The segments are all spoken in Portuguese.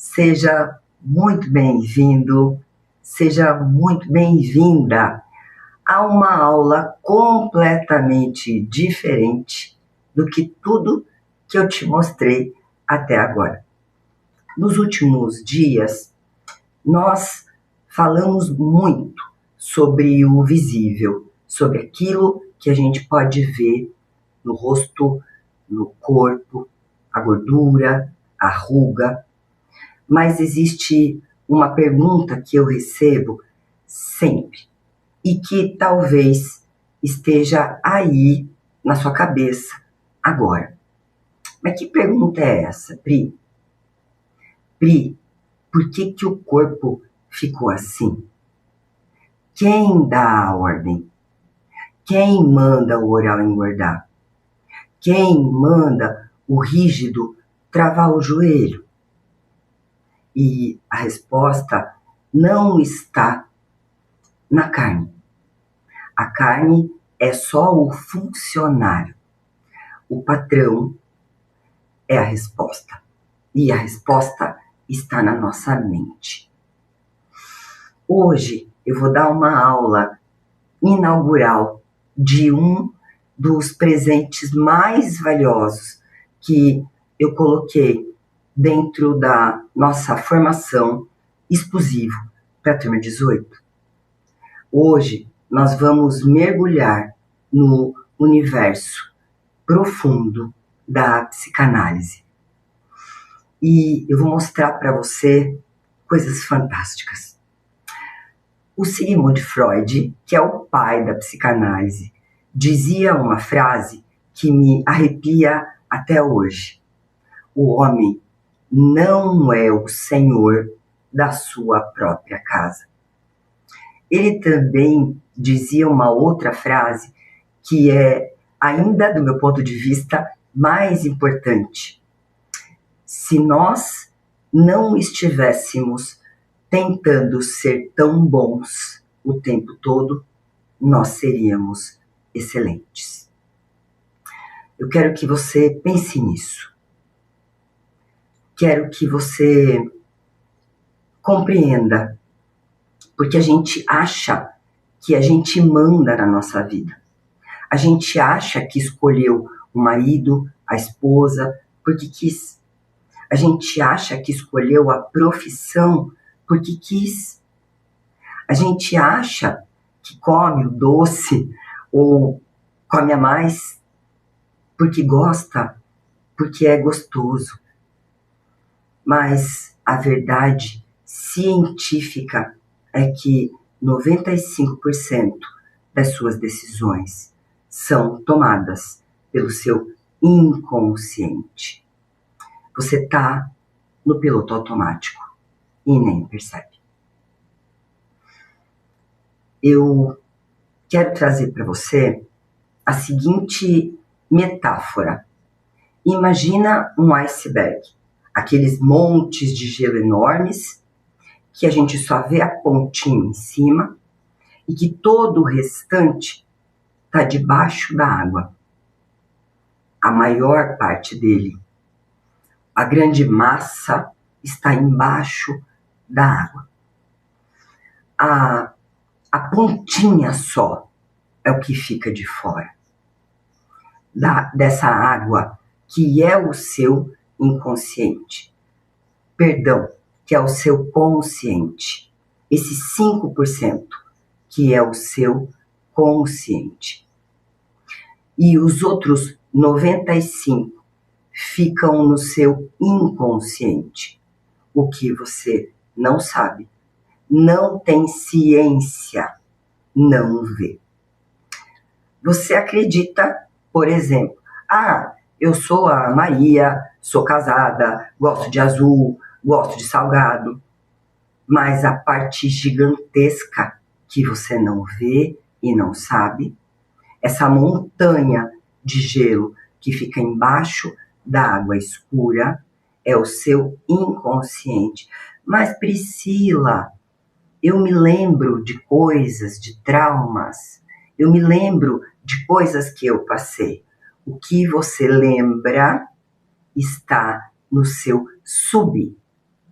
Seja muito bem-vindo, seja muito bem-vinda a uma aula completamente diferente do que tudo que eu te mostrei até agora. Nos últimos dias, nós falamos muito sobre o visível, sobre aquilo que a gente pode ver no rosto, no corpo, a gordura, a ruga. Mas existe uma pergunta que eu recebo sempre e que talvez esteja aí na sua cabeça agora. Mas que pergunta é essa, Pri? Pri, por que o corpo ficou assim? Quem dá a ordem? Quem manda o oral engordar? Quem manda o rígido travar o joelho? E a resposta não está na carne. A carne é só o funcionário. O patrão é a resposta. E a resposta está na nossa mente. Hoje eu vou dar uma aula inaugural de um dos presentes mais valiosos que eu coloquei dentro da nossa formação exclusivo para a turma 18. Hoje nós vamos mergulhar no universo profundo da psicanálise. E eu vou mostrar para você coisas fantásticas. O Sigmund Freud, que é o pai da psicanálise, dizia uma frase que me arrepia até hoje. O homem não é o senhor da sua própria casa. Ele também dizia uma outra frase que é, ainda do meu ponto de vista, mais importante. Se nós não estivéssemos tentando ser tão bons o tempo todo, nós seríamos excelentes. Eu quero que você pense nisso. Quero que você compreenda, porque a gente acha que a gente manda na nossa vida. A gente acha que escolheu o marido, a esposa, porque quis. A gente acha que escolheu a profissão porque quis. A gente acha que come o doce ou come a mais porque gosta, porque é gostoso. Mas a verdade científica é que 95% das suas decisões são tomadas pelo seu inconsciente. Você está no piloto automático e nem percebe. Eu quero trazer para você a seguinte metáfora. Imagina um iceberg, aqueles montes de gelo enormes que a gente só vê a pontinha em cima e que todo o restante está debaixo da água. A maior parte dele, a grande massa, está embaixo da água. A pontinha só é o que fica de fora dessa água que é o seu inconsciente. Perdão, que é o seu consciente. Esse 5% que é o seu consciente. E os outros 95% ficam no seu inconsciente. O que você não sabe, não tem ciência, não vê. Você acredita, por exemplo, eu sou a Maria, sou casada, gosto de azul, gosto de salgado, mas a parte gigantesca que você não vê e não sabe, essa montanha de gelo que fica embaixo da água escura, é o seu inconsciente. Mas Priscila, eu me lembro de coisas, de traumas, eu me lembro de coisas que eu passei. O que você lembra está no seu subconsciente.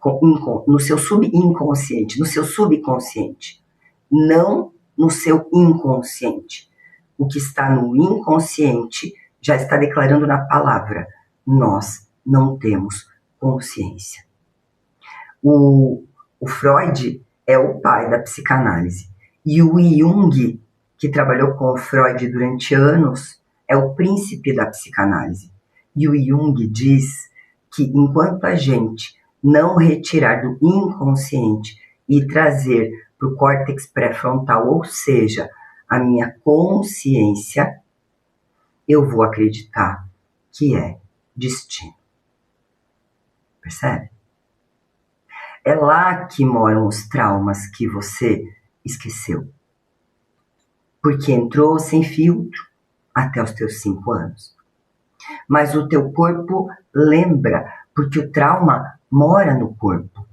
no seu subconsciente, no seu subconsciente, não no seu inconsciente. O que está no inconsciente já está declarando na palavra: nós não temos consciência. O Freud é o pai da psicanálise. E o Jung, que trabalhou com o Freud durante anos, é o príncipe da psicanálise. E o Jung diz que enquanto a gente não retirar do inconsciente e trazer para o córtex pré-frontal, ou seja, a minha consciência, eu vou acreditar que é destino. Percebe? É lá que moram os traumas que você esqueceu. Porque entrou sem filtro até os teus 5 anos. Mas o teu corpo lembra, porque o trauma mora no corpo.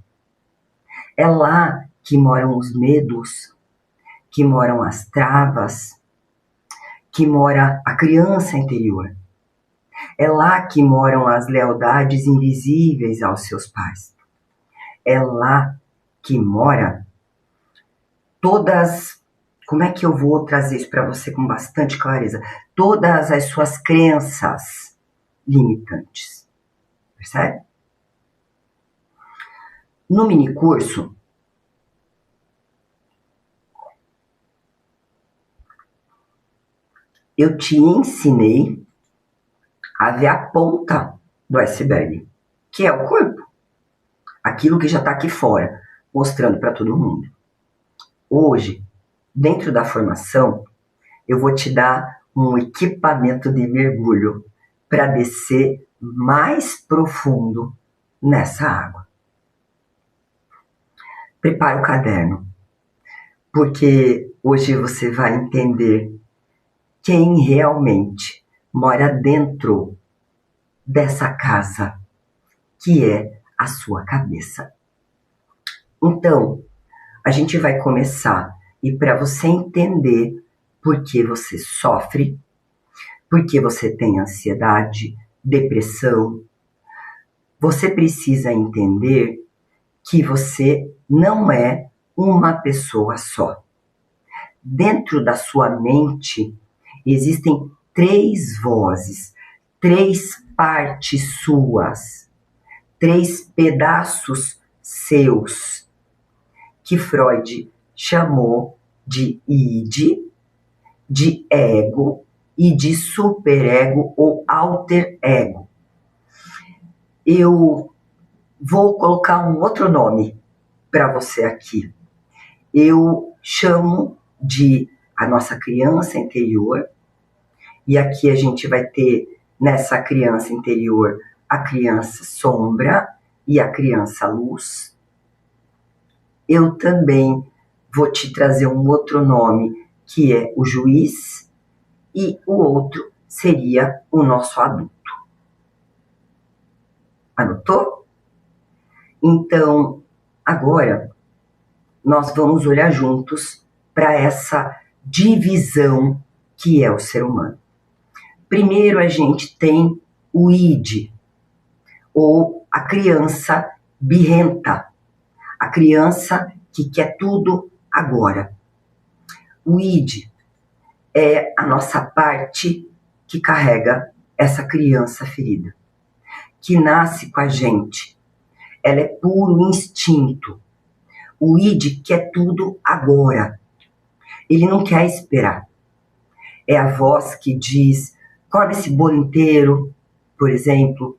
É lá que moram os medos, que moram as travas, que mora a criança interior. É lá que moram as lealdades invisíveis aos seus pais. É lá que mora todas... Como é que eu vou trazer isso para você com bastante clareza? Todas as suas crenças limitantes. Percebe? No minicurso, eu te ensinei a ver a ponta do iceberg, que é o corpo. Aquilo que já está aqui fora, mostrando para todo mundo. Hoje, dentro da formação, eu vou te dar um equipamento de mergulho para descer mais profundo nessa água. Prepara o caderno, porque hoje você vai entender quem realmente mora dentro dessa casa, que é a sua cabeça. Então, a gente vai começar, e para você entender por que você sofre, por que você tem ansiedade, depressão, você precisa entender que você não é uma pessoa só. Dentro da sua mente existem 3 vozes, 3 partes suas, 3 pedaços seus, que Freud chamou de id, de ego e de superego ou alter ego. Eu vou colocar um outro nome para você aqui. Eu chamo de a nossa criança interior, e aqui a gente vai ter nessa criança interior a criança sombra e a criança luz. Eu também vou te trazer um outro nome, que é o juiz, e o outro seria o nosso adulto. Anotou? Então, agora, nós vamos olhar juntos para essa divisão que é o ser humano. Primeiro, a gente tem o id, ou a criança birrenta, a criança que quer tudo agora. O id é a nossa parte que carrega essa criança ferida, que nasce com a gente. Ela é puro instinto. O id quer tudo agora. Ele não quer esperar. É a voz que diz: come esse bolo inteiro, por exemplo.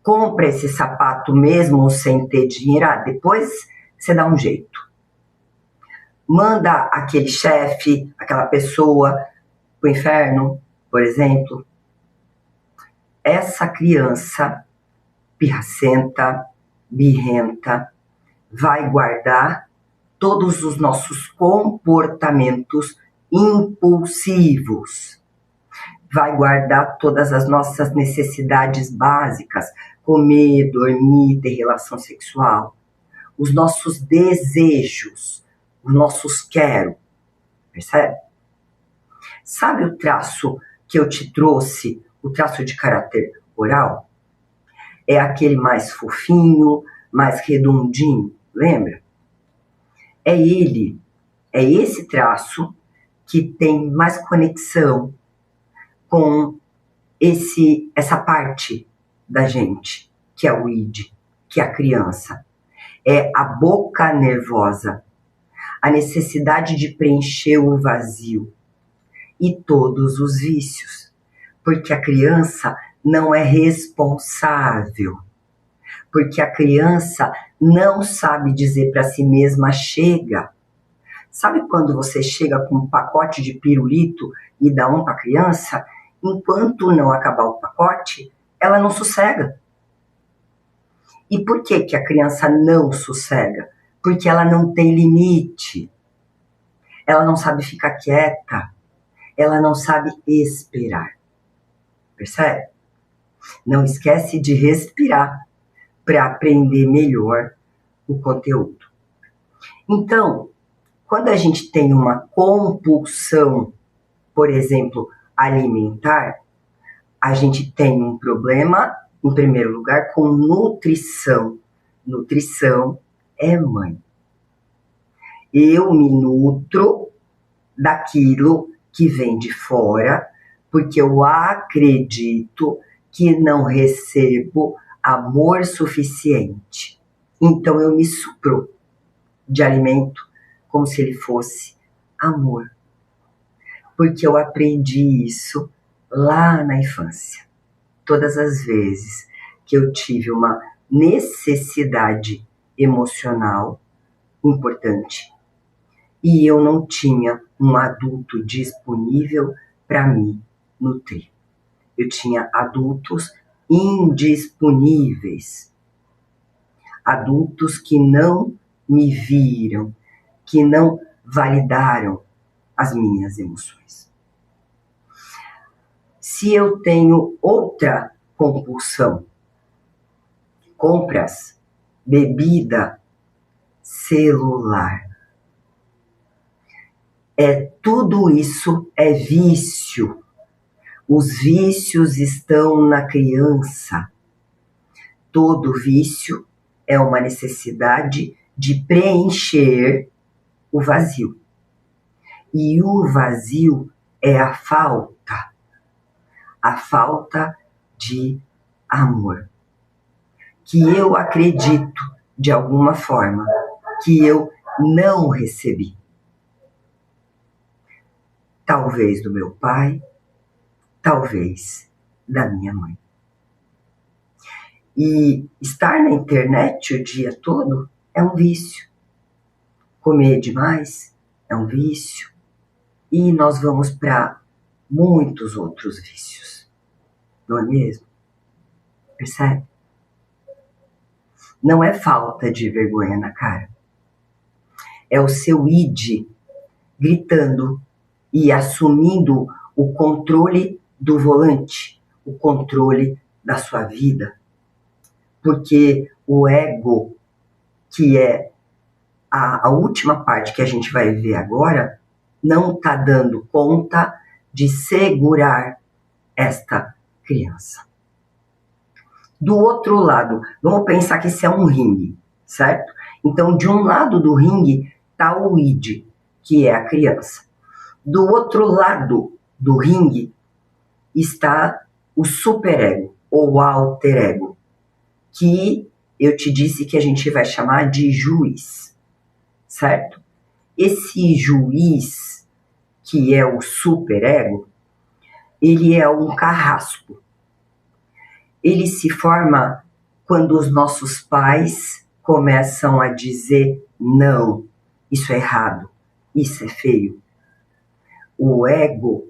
Compra esse sapato mesmo sem ter dinheiro. Depois você dá um jeito. Manda aquele chefe, aquela pessoa pro inferno, por exemplo. Essa criança pirracenta, birrenta, vai guardar todos os nossos comportamentos impulsivos. Vai guardar todas as nossas necessidades básicas, comer, dormir, ter relação sexual, os nossos desejos, os nossos quero, percebe? Sabe o traço que eu te trouxe, o traço de caráter oral? É aquele mais fofinho, mais redondinho, lembra? É esse traço que tem mais conexão com essa parte da gente, que é o id, que é a criança. É a boca nervosa, a necessidade de preencher o vazio e todos os vícios, porque a criança não é responsável, porque a criança não sabe dizer para si mesma chega. Sabe quando você chega com um pacote de pirulito e dá um para a criança? Enquanto não acabar o pacote, ela não sossega. E por que que a criança não sossega? Porque ela não tem limite. Ela não sabe ficar quieta. Ela não sabe esperar. Percebe? Não esquece de respirar para aprender melhor o conteúdo. Então, quando a gente tem uma compulsão, por exemplo, alimentar, a gente tem um problema, em primeiro lugar, com nutrição. Nutrição é mãe. Eu me nutro daquilo que vem de fora, porque eu acredito que não recebo amor suficiente. Então eu me supro de alimento como se ele fosse amor. Porque eu aprendi isso lá na infância. Todas as vezes que eu tive uma necessidade emocional importante e eu não tinha um adulto disponível para me nutrir. Eu tinha adultos indisponíveis, adultos que não me viram, que não validaram as minhas emoções. Se eu tenho outra compulsão, compras, bebida, celular, tudo isso é vício. Os vícios estão na criança. Todo vício é uma necessidade de preencher o vazio. E o vazio é a falta de amor. Que eu acredito, de alguma forma, que eu não recebi. Talvez do meu pai, talvez da minha mãe. E estar na internet o dia todo é um vício. Comer demais é um vício. E nós vamos para muitos outros vícios. Não é mesmo? Percebe? Não é falta de vergonha na cara. É o seu id gritando e assumindo o controle do volante, o controle da sua vida. Porque o ego, que é a última parte que a gente vai ver agora, não está dando conta de segurar esta criança. Do outro lado, vamos pensar que isso é um ringue, certo? Então, de um lado do ringue está o id, que é a criança. Do outro lado do ringue está o superego, ou alter ego, que eu te disse que a gente vai chamar de juiz, certo? Esse juiz, que é o superego, ele é um carrasco. Ele se forma quando os nossos pais começam a dizer não, isso é errado, isso é feio. O ego,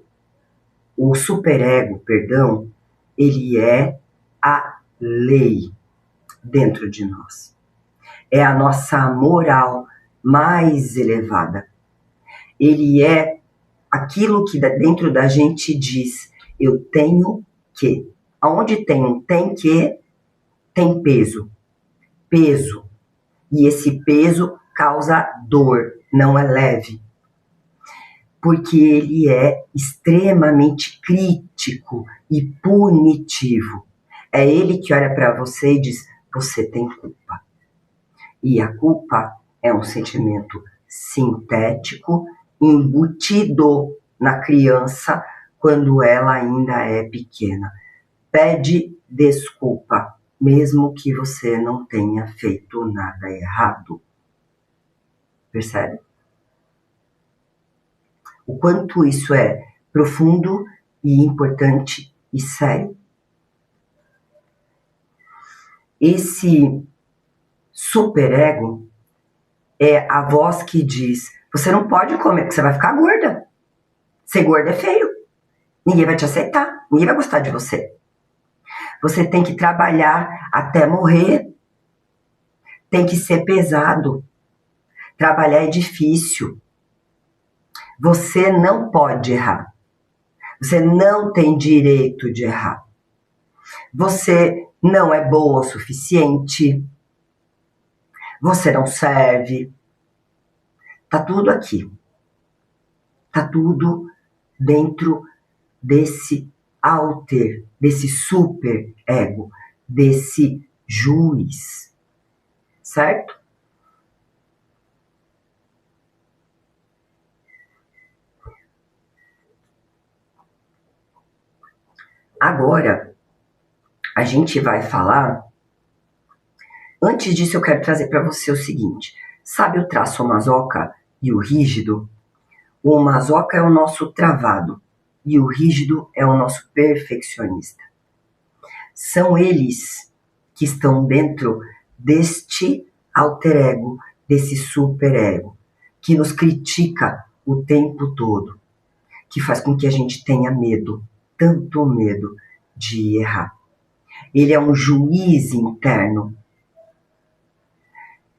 o superego, perdão, ele é a lei dentro de nós. É a nossa moral mais elevada. Ele é aquilo que dentro da gente diz, eu tenho que. Aonde tem um tem que, tem peso. Peso. E esse peso causa dor, não é leve. Porque ele é extremamente crítico e punitivo. É ele que olha para você e diz, você tem culpa. E a culpa é um sentimento sintético embutido na criança quando ela ainda é pequena. Pede desculpa, mesmo que você não tenha feito nada errado. Percebe? O quanto isso é profundo e importante e sério. Esse superego é a voz que diz: você não pode comer, porque você vai ficar gorda. Ser gorda é feio. Ninguém vai te aceitar, ninguém vai gostar de você. Você tem que trabalhar até morrer. Tem que ser pesado. Trabalhar é difícil. Você não pode errar. Você não tem direito de errar. Você não é boa o suficiente. Você não serve. Tá tudo aqui. Tá tudo dentro desse alter, desse super ego, desse juiz. Certo? Agora, a gente vai falar. Antes disso, eu quero trazer para você o seguinte: sabe o traço masoca e o rígido? O masoca é o nosso travado e o rígido é o nosso perfeccionista. São eles que estão dentro deste alter ego, desse super ego, que nos critica o tempo todo, que faz com que a gente tenha medo, tanto medo de errar. Ele é um juiz interno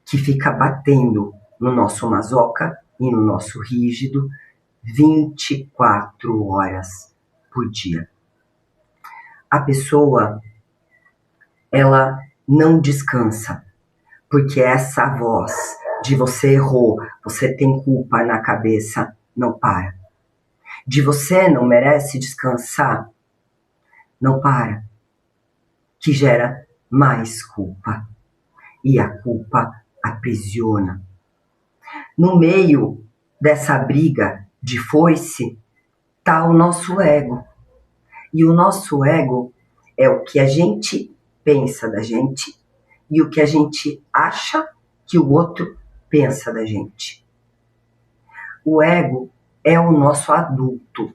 que fica batendo no nosso masoca e no nosso rígido 24 horas por dia. A pessoa, ela não descansa, porque essa voz de você errou, você tem culpa na cabeça, não para. De você não merece descansar, não para. Que gera mais culpa. E a culpa aprisiona. No meio dessa briga de foice, está o nosso ego. E o nosso ego é o que a gente pensa da gente e o que a gente acha que o outro pensa da gente. O ego é o nosso adulto.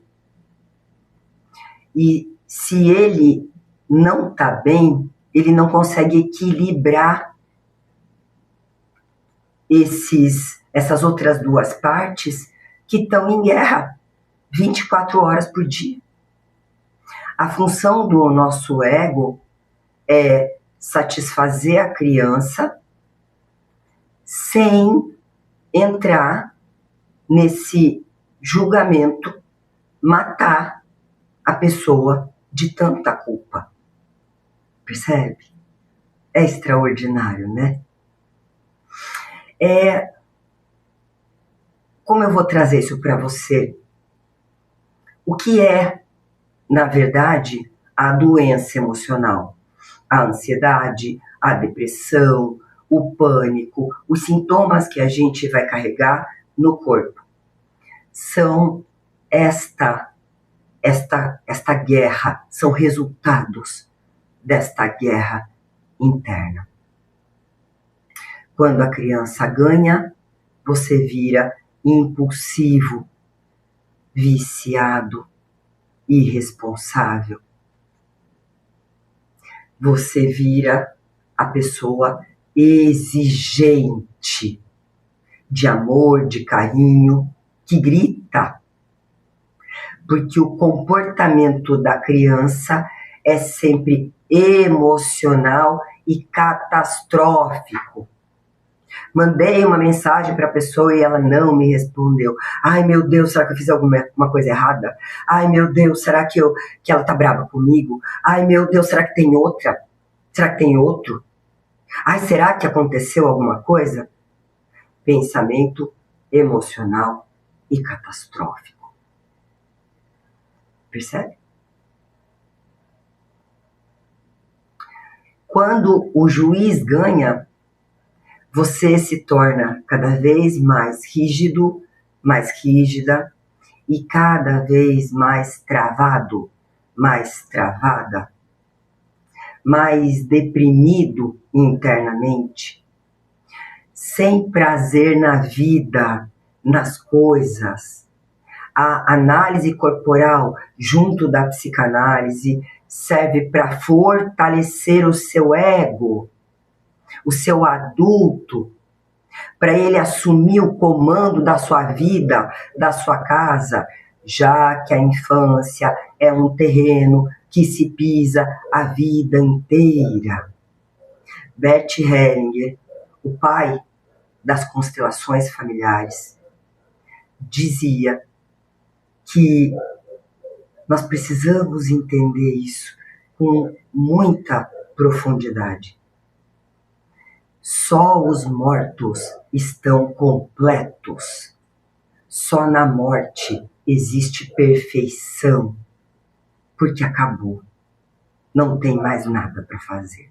E se ele não está bem, ele não consegue equilibrar essas outras duas partes que estão em guerra 24 horas por dia. A função do nosso ego é satisfazer a criança sem entrar nesse julgamento, matar a pessoa de tanta culpa. Percebe? É extraordinário, né? Como eu vou trazer isso para você? O que é, na verdade, a doença emocional? A ansiedade, a depressão, o pânico, os sintomas que a gente vai carregar no corpo. São esta guerra, são resultados desta guerra interna. Quando a criança ganha, você vira impulsivo, viciado, irresponsável. Você vira a pessoa exigente de amor, de carinho, que grita. Porque o comportamento da criança é sempre emocional e catastrófico. Mandei uma mensagem para a pessoa e ela não me respondeu. Ai, meu Deus, será que eu fiz alguma coisa errada? Ai, meu Deus, será que ela tá brava comigo? Ai, meu Deus, será que tem outra? Será que tem outro? Ai, será que aconteceu alguma coisa? Pensamento emocional e catastrófico. Percebe? Quando o juiz ganha, você se torna cada vez mais rígido, mais rígida e cada vez mais travado, mais travada, mais deprimido internamente, sem prazer na vida, nas coisas. A análise corporal, junto da psicanálise, serve para fortalecer o seu ego, o seu adulto, para ele assumir o comando da sua vida, da sua casa, já que a infância é um terreno que se pisa a vida inteira. Bert Hellinger, o pai das constelações familiares, dizia que nós precisamos entender isso com muita profundidade. Só os mortos estão completos. Só na morte existe perfeição, porque acabou. Não tem mais nada para fazer.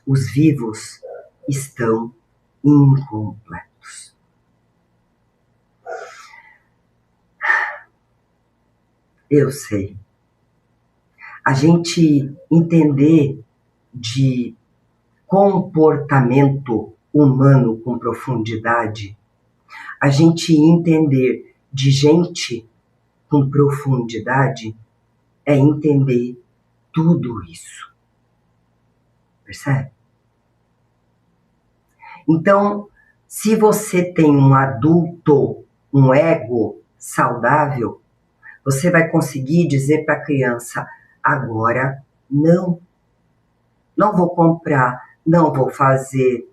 Os vivos estão incompletos. Eu sei. A gente entender de comportamento humano com profundidade, a gente entender de gente com profundidade é entender tudo isso. Percebe? Então, se você tem um adulto, um ego saudável, você vai conseguir dizer para a criança, agora não vou comprar, não vou fazer.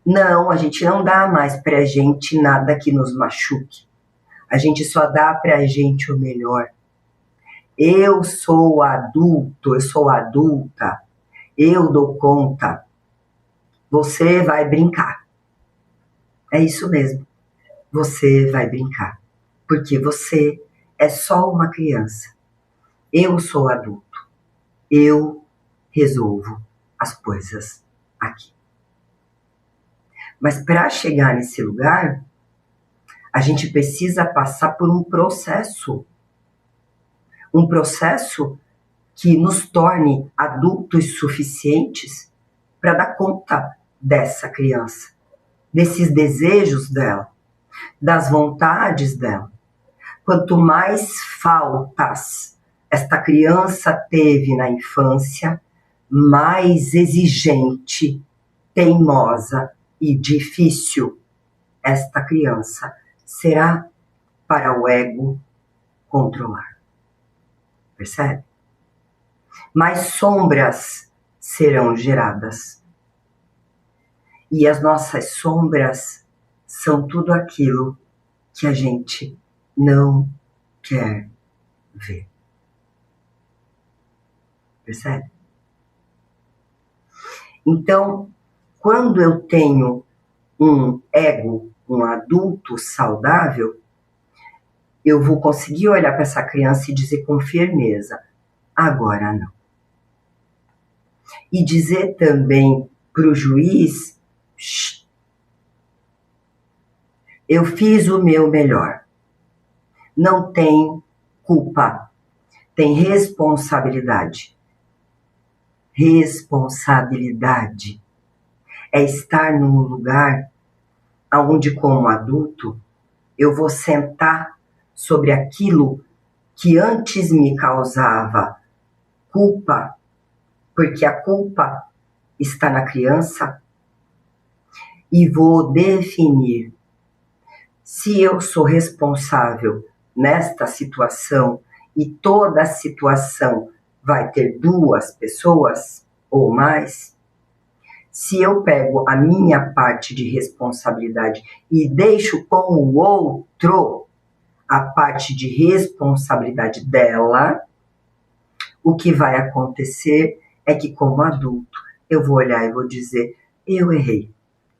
Não, a gente não dá mais para a gente nada que nos machuque. A gente só dá para a gente o melhor. Eu sou adulto, eu sou adulta, eu dou conta. Você vai brincar. É isso mesmo. Você vai brincar. Porque você é só uma criança. Eu sou adulto. Eu resolvo as coisas aqui. Mas para chegar nesse lugar, a gente precisa passar por um processo. Um processo que nos torne adultos suficientes para dar conta dessa criança, desses desejos dela, das vontades dela. Quanto mais faltas esta criança teve na infância, mais exigente, teimosa e difícil esta criança será para o ego controlar. Percebe? Mais sombras serão geradas. E as nossas sombras são tudo aquilo que a gente não quer ver. Percebe? Então, quando eu tenho um ego, um adulto saudável, eu vou conseguir olhar para essa criança e dizer com firmeza, agora não. E dizer também para o juiz, eu fiz o meu melhor. Não tem culpa, tem responsabilidade. Responsabilidade é estar num lugar onde, como adulto, eu vou sentar sobre aquilo que antes me causava culpa, porque a culpa está na criança, e vou definir se eu sou responsável nesta situação e toda a situação vai ter duas pessoas ou mais. Se eu pego a minha parte de responsabilidade e deixo com o outro a parte de responsabilidade dela, o que vai acontecer é que, como adulto, eu vou olhar e vou dizer, eu errei,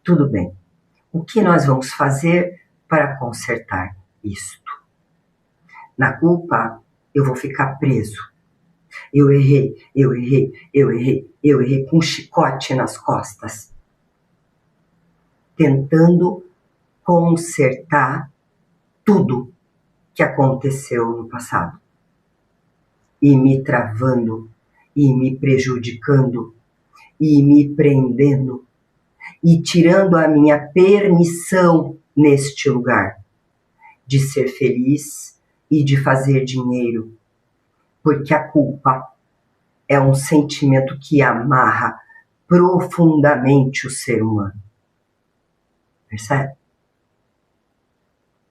tudo bem. O que nós vamos fazer para consertar isto? Na culpa, eu vou ficar preso. Eu errei com um chicote nas costas. tentando consertar tudo que aconteceu no passado, e me travando, e me prejudicando, e me prendendo, e tirando a minha permissão neste lugar de ser feliz e de fazer dinheiro, porque a culpa é um sentimento que amarra profundamente o ser humano. Percebe?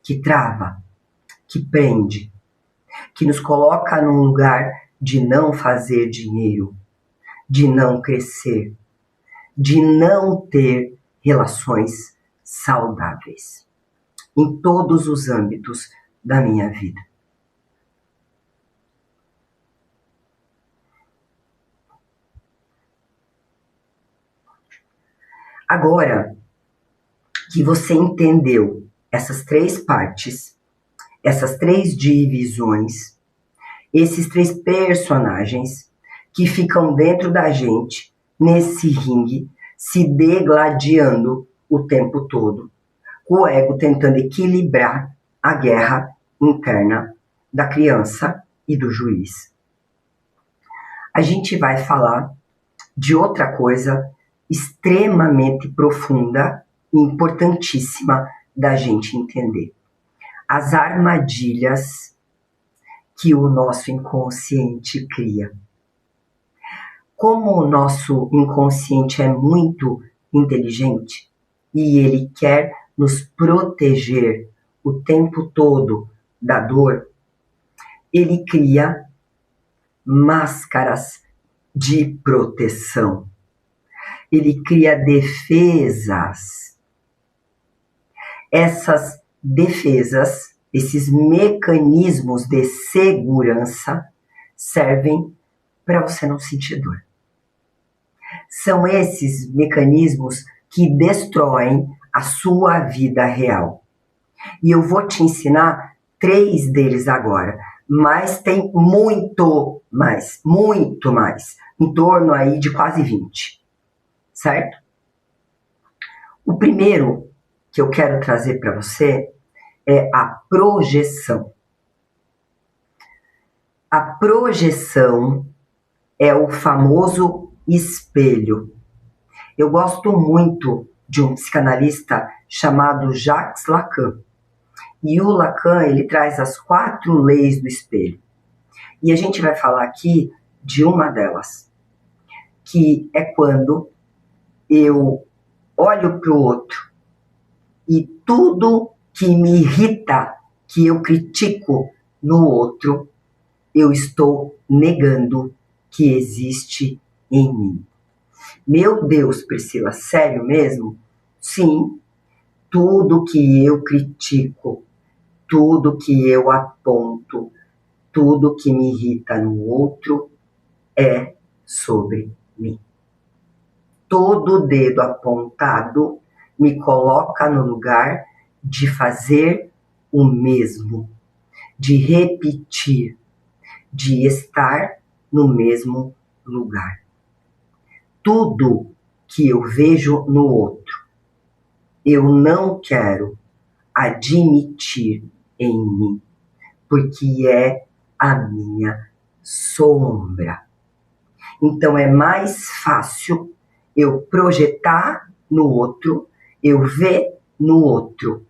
Que trava, que prende, que nos coloca num lugar de não fazer dinheiro, de não crescer, de não ter relações saudáveis em todos os âmbitos da minha vida. Agora que você entendeu essas três partes, essas três divisões, esses três personagens que ficam dentro da gente, nesse ringue, se degladiando o tempo todo, o ego tentando equilibrar a guerra interna da criança e do juiz. A gente vai falar de outra coisa extremamente profunda e importantíssima da gente entender. As armadilhas que o nosso inconsciente cria. Como o nosso inconsciente é muito inteligente e ele quer nos proteger o tempo todo da dor, ele cria máscaras de proteção. Ele cria defesas. Essas defesas, esses mecanismos de segurança, servem para você não sentir dor. São esses mecanismos que destroem a sua vida real. E eu vou te ensinar 3 deles agora, mas tem muito mais, em torno aí de quase 20, certo? O primeiro que eu quero trazer para você é a projeção. A projeção é o famoso espelho. Eu gosto muito de um psicanalista chamado Jacques Lacan. E o Lacan, ele traz as 4 leis do espelho. E a gente vai falar aqui de uma delas, que é quando eu olho para o outro e tudo que me irrita, que eu critico no outro, eu estou negando que existe em mim. Meu Deus, Priscila, sério mesmo? Sim, tudo que eu critico, tudo que eu aponto, tudo que me irrita no outro é sobre mim. Todo dedo apontado me coloca no lugar de fazer o mesmo, de repetir, de estar no mesmo lugar. Tudo que eu vejo no outro, eu não quero admitir em mim, porque é a minha sombra. Então é mais fácil eu projetar no outro, eu ver no outro.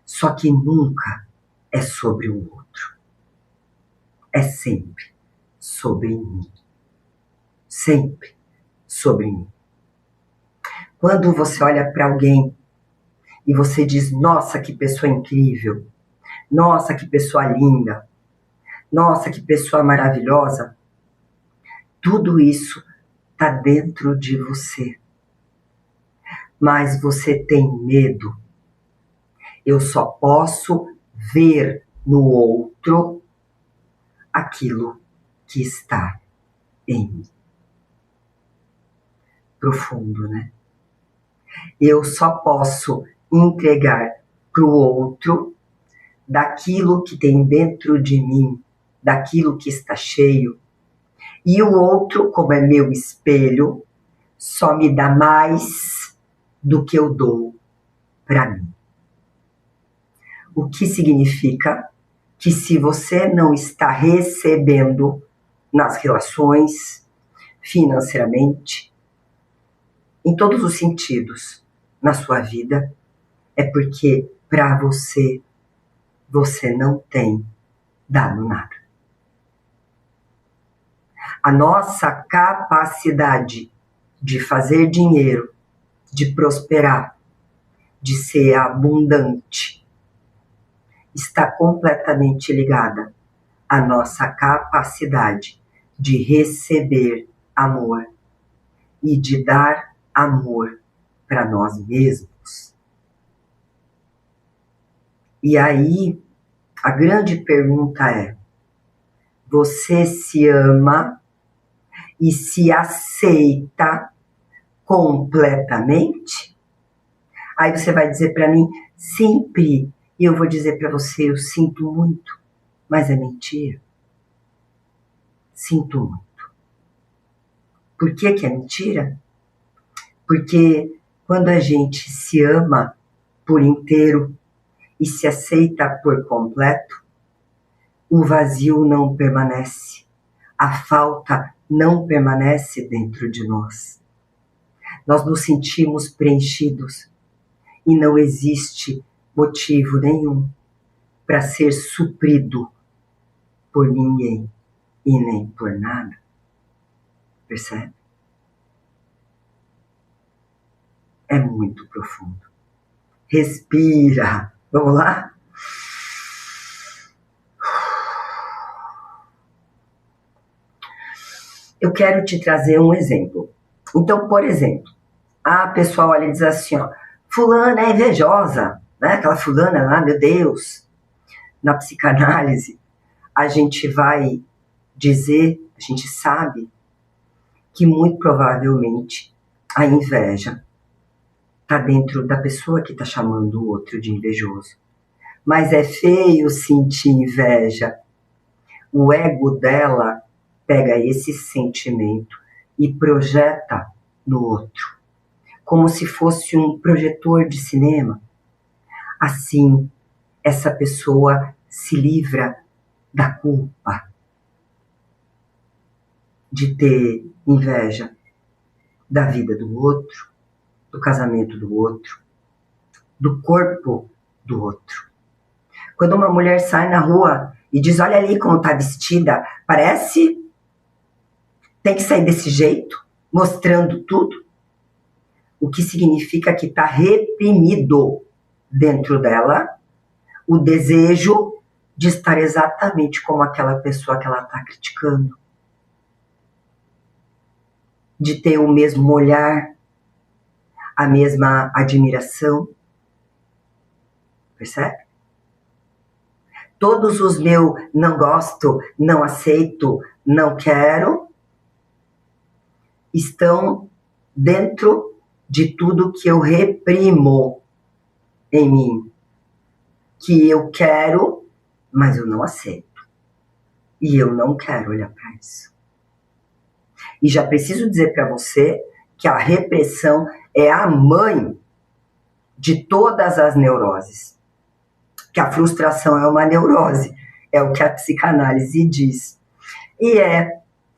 Só que nunca é sobre o outro. É sempre sobre mim. Sempre sobre mim. Quando você olha para alguém e você diz, nossa, que pessoa incrível, nossa, que pessoa linda, nossa, que pessoa maravilhosa, tudo isso está dentro de você. Mas você tem medo. Eu só posso ver no outro aquilo que está em mim. Profundo, né? Eu só posso entregar para o outro daquilo que tem dentro de mim, daquilo que está cheio. E o outro, como é meu espelho, só me dá mais do que eu dou para mim. O que significa que se você não está recebendo nas relações, financeiramente, em todos os sentidos na sua vida, é porque para você, você não tem dado nada. A nossa capacidade de fazer dinheiro, de prosperar, de ser abundante, está completamente ligada à nossa capacidade de receber amor e de dar amor para nós mesmos. E aí, a grande pergunta é: você se ama e se aceita completamente? Aí você vai dizer para mim, sempre, e eu vou dizer para você, eu sinto muito, mas é mentira. Sinto muito. Por que é mentira? Porque quando a gente se ama por inteiro e se aceita por completo, o vazio não permanece, a falta não permanece dentro de nós. Nós nos sentimos preenchidos e não existe motivo nenhum para ser suprido por ninguém e nem por nada. Percebe? É muito profundo. Respira. Vamos lá? Eu quero te trazer um exemplo. Então, por exemplo, a pessoa olha e diz assim, ó, fulana é invejosa, né? Aquela fulana lá, meu Deus. Na psicanálise, a gente vai dizer, a gente sabe que muito provavelmente a inveja está dentro da pessoa que está chamando o outro de invejoso. Mas é feio sentir inveja. O ego dela pega esse sentimento e projeta no outro, como se fosse um projetor de cinema. Assim, essa pessoa se livra da culpa de ter inveja da vida do outro, do casamento do outro, do corpo do outro. Quando uma mulher sai na rua e diz, olha ali como está vestida, parece tem que sair desse jeito, mostrando tudo, o que significa que está reprimido dentro dela o desejo de estar exatamente como aquela pessoa que ela está criticando, de ter o mesmo olhar, a mesma admiração. Percebe? Todos os meus não gosto, não aceito, não quero, estão dentro de tudo que eu reprimo em mim, que eu quero, mas eu não aceito. E eu não quero olhar para isso. E já preciso dizer para você que a repressão é a mãe de todas as neuroses. Que a frustração é uma neurose, é o que a psicanálise diz. E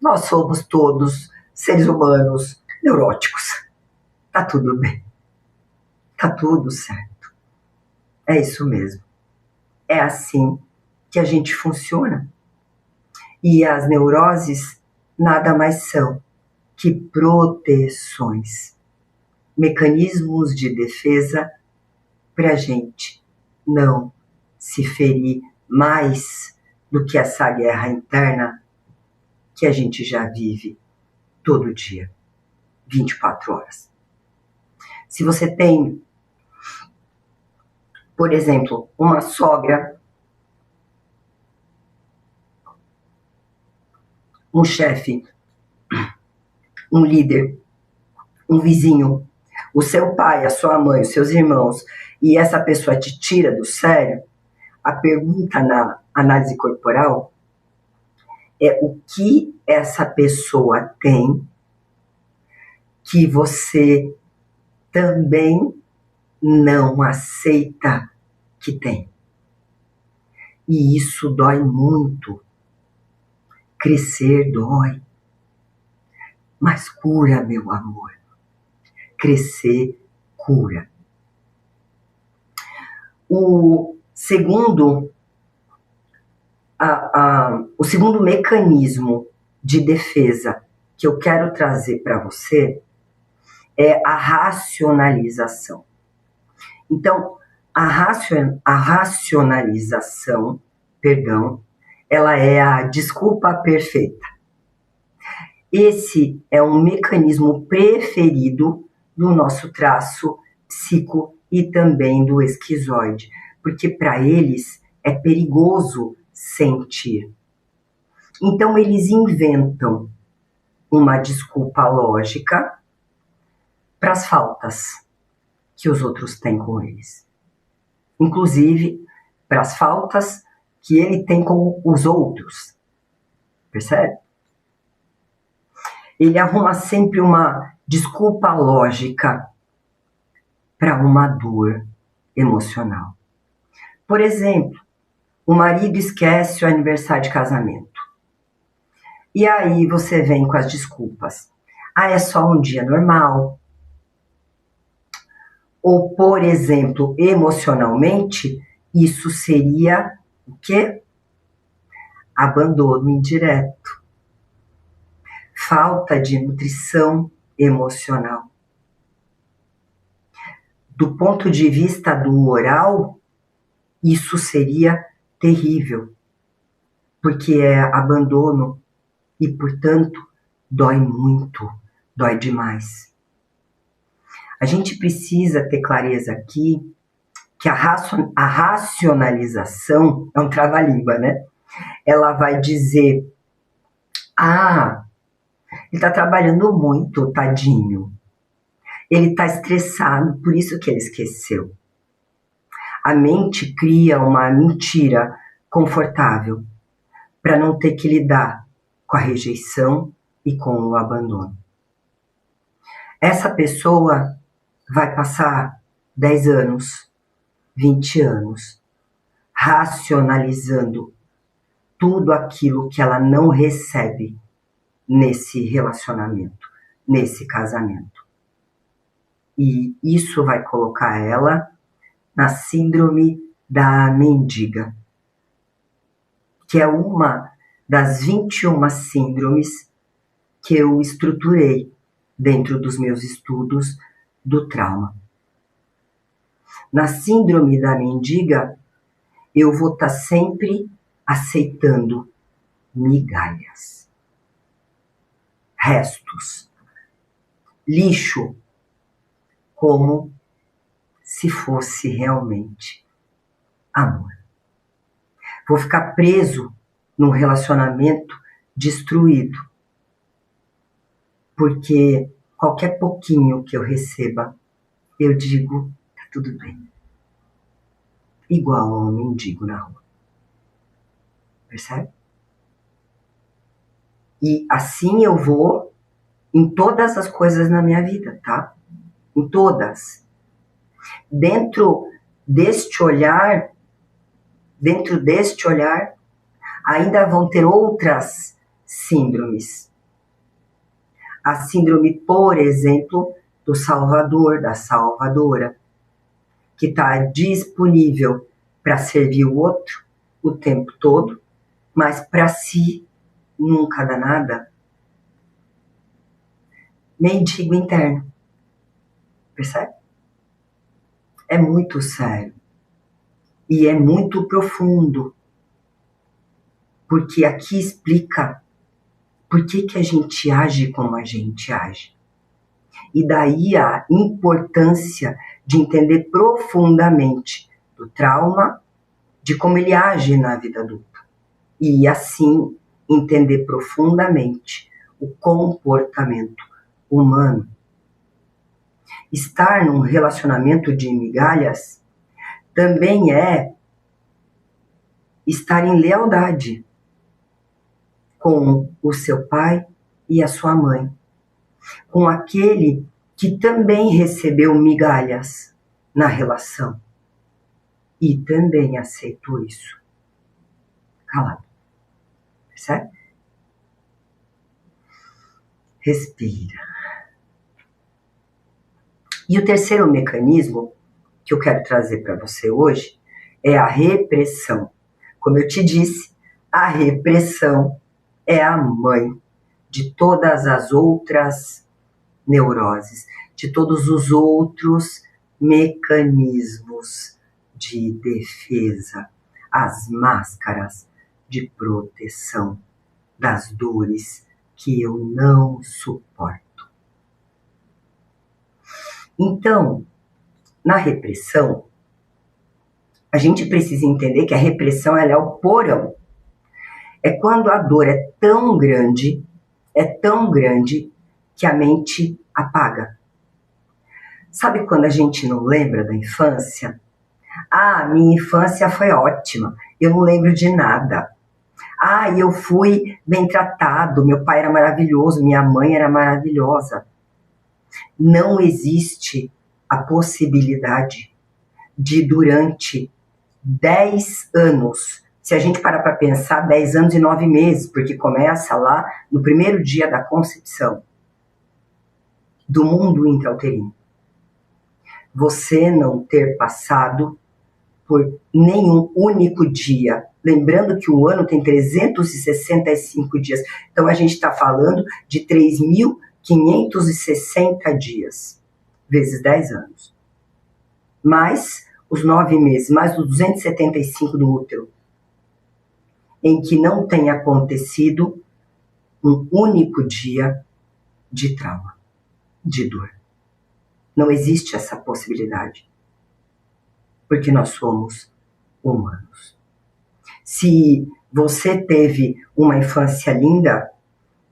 nós somos todos seres humanos neuróticos. Tá tudo bem. Tá tudo certo. É isso mesmo. É assim que a gente funciona. E as neuroses nada mais são que proteções, mecanismos de defesa para a gente não se ferir mais do que essa guerra interna que a gente já vive todo dia, 24 horas. Se você tem, por exemplo, uma sogra, um chefe, um líder, um vizinho, o seu pai, a sua mãe, os seus irmãos, e essa pessoa te tira do sério, a pergunta na análise corporal é o que essa pessoa tem que você também não aceita que tem. E isso dói muito. Crescer dói. Mas cura, meu amor. Crescer cura. O segundo mecanismo de defesa que eu quero trazer para você é a racionalização. Então, a racionalização, ela é a desculpa perfeita. Esse é um mecanismo preferido do nosso traço psico e também do esquizoide, porque para eles é perigoso sentir. Então eles inventam uma desculpa lógica para as faltas que os outros têm com eles. Inclusive para as faltas que ele tem com os outros. Percebe? Ele arruma sempre uma desculpa lógica para uma dor emocional. Por exemplo, o marido esquece o aniversário de casamento. E aí você vem com as desculpas. Ah, é só um dia normal. Ou, por exemplo, emocionalmente, isso seria o quê? Abandono indireto. Falta de nutrição emocional. Do ponto de vista do oral, isso seria terrível, porque é abandono e, portanto, dói muito, dói demais. A gente precisa ter clareza aqui que a racionalização é um trava-língua, né? Ela vai dizer, ele está trabalhando muito, tadinho. Ele está estressado, por isso que ele esqueceu. A mente cria uma mentira confortável para não ter que lidar com a rejeição e com o abandono. Essa pessoa vai passar 10 anos, 20 anos, racionalizando tudo aquilo que ela não recebe nesse relacionamento, nesse casamento. E isso vai colocar ela na síndrome da mendiga, que é uma das 21 síndromes que eu estruturei dentro dos meus estudos do trauma. Na síndrome da mendiga, eu vou estar sempre aceitando migalhas, restos, lixo, como se fosse realmente amor. Vou ficar preso num relacionamento destruído, porque qualquer pouquinho que eu receba, eu digo, tá tudo bem. Igual a um mendigo na rua. Percebe? E assim eu vou em todas as coisas na minha vida, tá? Em todas. Dentro deste olhar, ainda vão ter outras síndromes. A síndrome, por exemplo, do salvador, da salvadora, que está disponível para servir o outro o tempo todo, mas para si nunca dá nada. Mendigo interno. Percebe? É muito sério. E é muito profundo. Porque aqui explica por que a gente age como a gente age. E daí a importância de entender profundamente do trauma, de como ele age na vida adulta. E assim entender profundamente o comportamento humano. Estar num relacionamento de migalhas também é estar em lealdade com o seu pai e a sua mãe, com aquele que também recebeu migalhas na relação e também aceitou isso, calado. Percebe? Respira. E o terceiro mecanismo que eu quero trazer para você hoje é a repressão. Como eu te disse, a repressão é a mãe de todas as outras neuroses, de todos os outros mecanismos de defesa, as máscaras de proteção das dores que eu não suporto. Então, na repressão, a gente precisa entender que a repressão ela é o porão. É quando a dor é tão grande que a mente apaga. Sabe quando a gente não lembra da infância? Ah, minha infância foi ótima, eu não lembro de nada. Ah, eu fui bem tratado, meu pai era maravilhoso, minha mãe era maravilhosa. Não existe a possibilidade de durante 10 anos, se a gente parar para pensar, 10 anos e 9 meses, porque começa lá no primeiro dia da concepção do mundo intrauterino, você não ter passado por nenhum único dia. Lembrando que o ano tem 365 dias. Então a gente está falando de 3.560 dias, vezes 10 anos. Mais os 9 meses, mais os 275 do útero, em que não tem acontecido um único dia de trauma, de dor. Não existe essa possibilidade, porque nós somos humanos. Se você teve uma infância linda,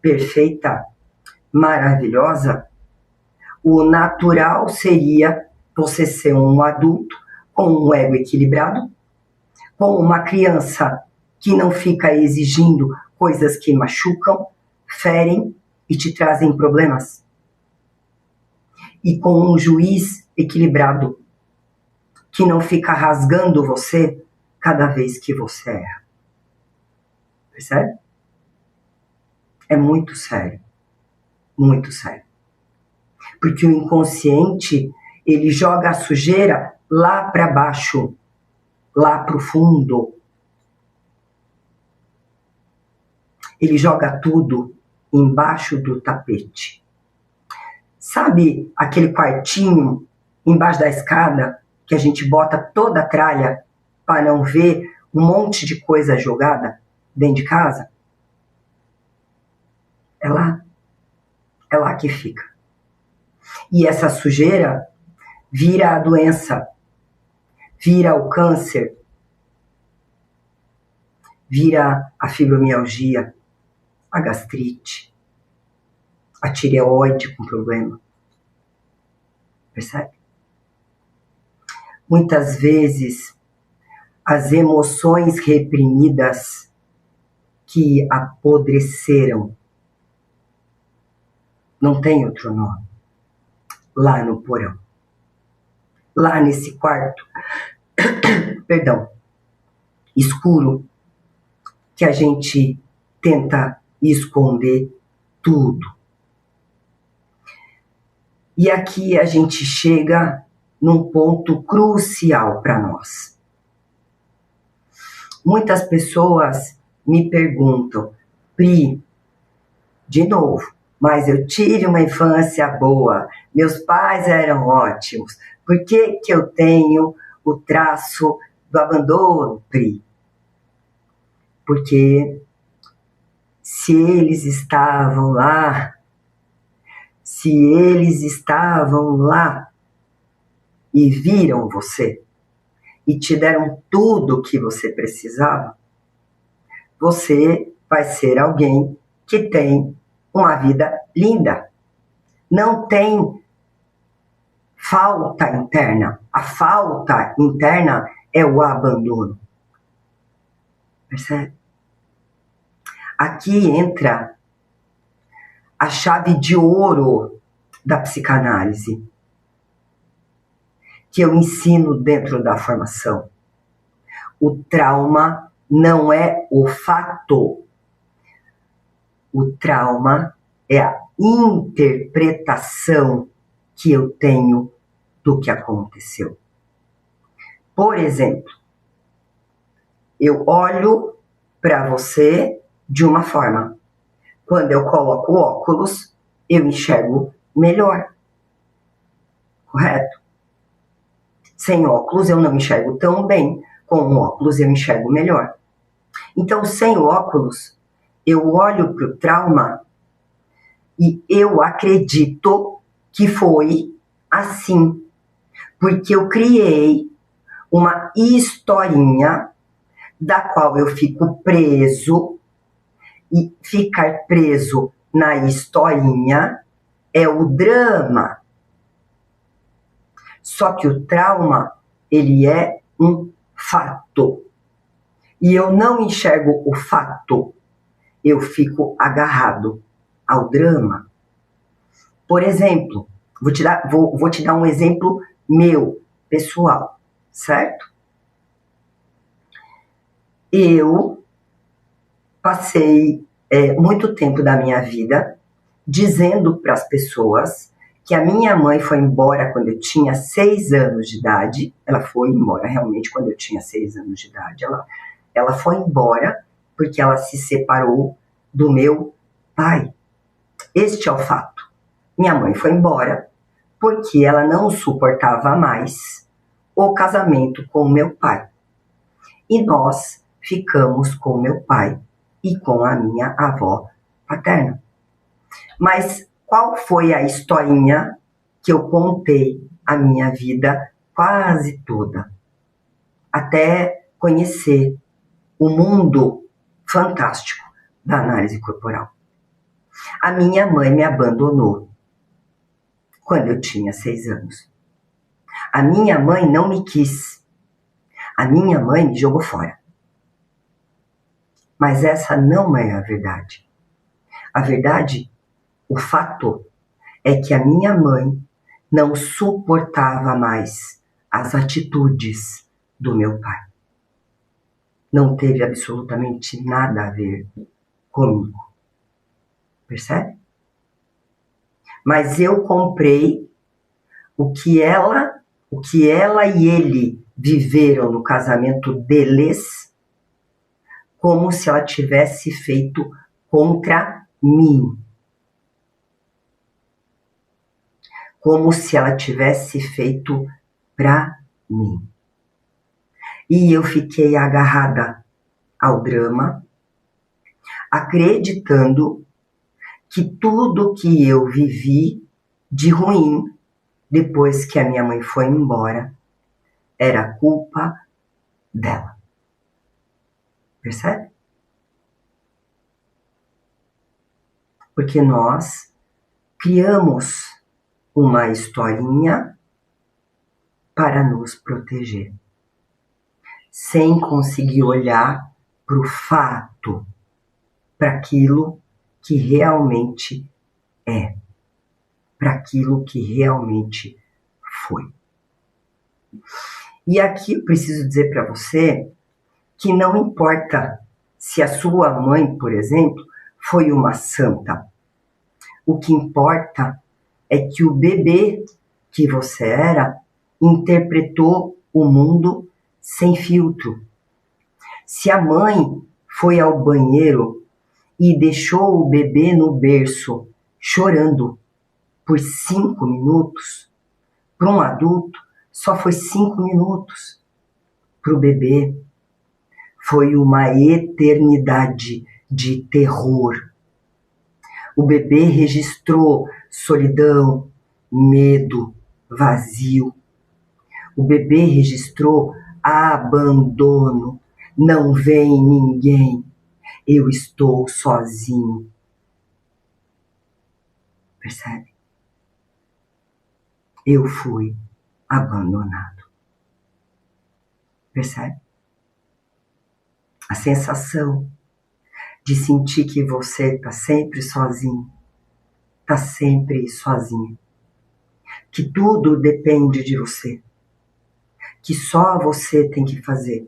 perfeita, maravilhosa, o natural seria você ser um adulto com um ego equilibrado, com uma criança que não fica exigindo coisas que machucam, ferem e te trazem problemas. E com um juiz equilibrado, que não fica rasgando você cada vez que você erra. Percebe? É muito sério. Muito sério. Porque o inconsciente, ele joga a sujeira lá para baixo, lá para o fundo. Ele joga tudo embaixo do tapete. Sabe aquele quartinho embaixo da escada que a gente bota toda a tralha para não ver um monte de coisa jogada dentro de casa? É lá que fica. E essa sujeira vira a doença, vira o câncer, vira a fibromialgia, a gastrite, a tireoide com problema. Percebe? Muitas vezes, as emoções reprimidas que apodreceram, não tem outro nome, lá no porão, lá nesse quarto, perdão, escuro, que a gente tenta esconder tudo. E aqui a gente chega num ponto crucial para nós. Muitas pessoas me perguntam, Pri, de novo, mas eu tive uma infância boa, meus pais eram ótimos, por que que eu tenho o traço do abandono, Pri? Porque se eles estavam lá e viram você e te deram tudo o que você precisava, você vai ser alguém que tem uma vida linda. Não tem falta interna. A falta interna é o abandono. Percebe? Aqui entra a chave de ouro da psicanálise, que eu ensino dentro da formação. O trauma não é o fato. O trauma é a interpretação que eu tenho do que aconteceu. Por exemplo, eu olho para você de uma forma. Quando eu coloco óculos, eu enxergo melhor. Correto? Sem óculos eu não enxergo tão bem. Com óculos eu enxergo melhor. Então, sem óculos, eu olho para o trauma e eu acredito que foi assim. Porque eu criei uma historinha da qual eu fico preso, e ficar preso na historinha é o drama. Só que o trauma, ele é um fato. E eu não enxergo o fato, eu fico agarrado ao drama. Por exemplo, vou te dar um exemplo meu, pessoal, certo? Eu passei muito tempo da minha vida dizendo para as pessoas que a minha mãe foi embora quando eu tinha 6 anos de idade. Ela foi embora realmente quando eu tinha 6 anos de idade. Ela foi embora porque ela se separou do meu pai. Este é o fato. Minha mãe foi embora porque ela não suportava mais o casamento com meu pai. E nós ficamos com meu pai e com a minha avó paterna. Mas qual foi a historinha que eu contei a minha vida quase toda? Até conhecer o mundo fantástico da análise corporal. A minha mãe me abandonou quando eu tinha 6 anos. A minha mãe não me quis. A minha mãe me jogou fora. Mas essa não é a verdade. A verdade, o fato, é que a minha mãe não suportava mais as atitudes do meu pai. Não teve absolutamente nada a ver comigo. Percebe? Mas eu comprei o que ela e ele viveram no casamento deles, como se ela tivesse feito contra mim. Como se ela tivesse feito para mim. E eu fiquei agarrada ao drama, acreditando que tudo que eu vivi de ruim, depois que a minha mãe foi embora, era culpa dela. Percebe? Porque nós criamos uma historinha para nos proteger, sem conseguir olhar para o fato, para aquilo que realmente é, para aquilo que realmente foi. E aqui eu preciso dizer para você que não importa se a sua mãe, por exemplo, foi uma santa. O que importa é que o bebê que você era interpretou o mundo sem filtro. Se a mãe foi ao banheiro e deixou o bebê no berço chorando por 5 minutos, para um adulto só foi 5 minutos. Para o bebê foi uma eternidade de terror. O bebê registrou solidão, medo, vazio. O bebê registrou abandono. Não vem ninguém. Eu estou sozinho. Percebe? Eu fui abandonado. Percebe? A sensação de sentir que você está sempre sozinho, está sempre sozinho. que tudo depende de você, que só você tem que fazer,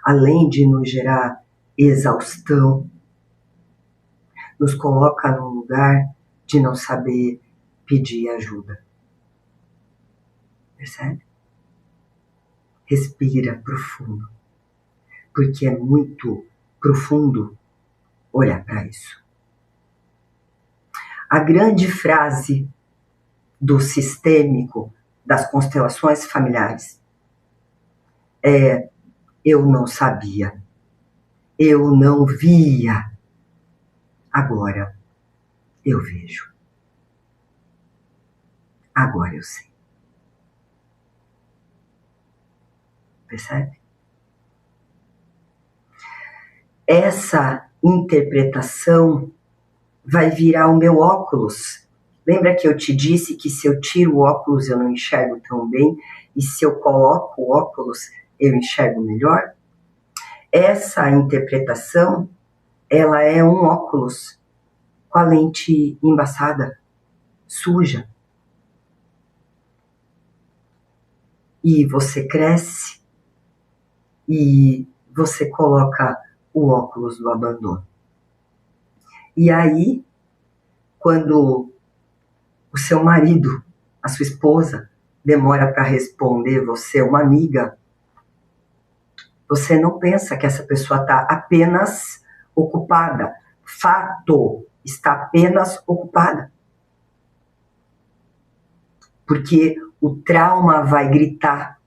além de nos gerar exaustão, nos coloca num lugar de não saber pedir ajuda. Percebe? Respira profundo, porque é muito profundo olhar para isso. A grande frase do sistêmico das constelações familiares é: eu não sabia, eu não via, agora eu vejo, agora eu sei. Percebe? Essa interpretação vai virar o meu óculos. Lembra que eu te disse que se eu tiro o óculos eu não enxergo tão bem, e se eu coloco o óculos eu enxergo melhor? Essa interpretação, ela é um óculos com a lente embaçada, suja. E você cresce e você coloca o óculos do abandono. E aí, quando o seu marido, a sua esposa, demora para responder você, uma amiga, você não pensa que essa pessoa está apenas ocupada. Fato, está apenas ocupada. Porque o trauma vai gritar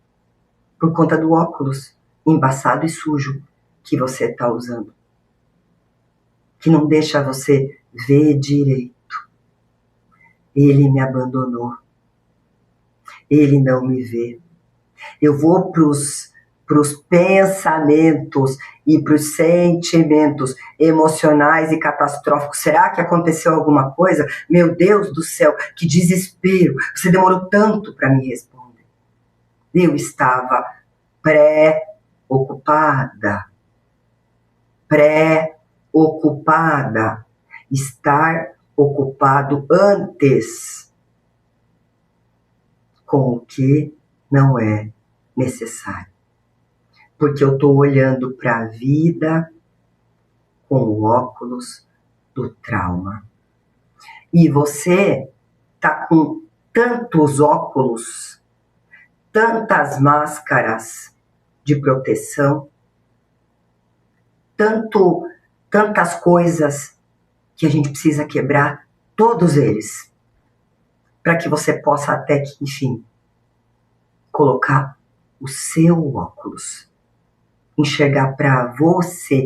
por conta do óculos embaçado e sujo que você está usando, que não deixa você ver direito. Ele me abandonou. Ele não me vê. Eu vou para os pensamentos e para os sentimentos emocionais e catastróficos. Será que aconteceu alguma coisa? Meu Deus do céu, que desespero. Você demorou tanto para me responder. Eu estava preocupada. Preocupada. Estar ocupado antes com o que não é necessário. Porque eu estou olhando para a vida com o óculos do trauma. E você está com tantos óculos, tantas máscaras de proteção, tantas coisas que a gente precisa quebrar, todos eles, para que você possa até que, enfim, colocar o seu óculos. Enxergar você,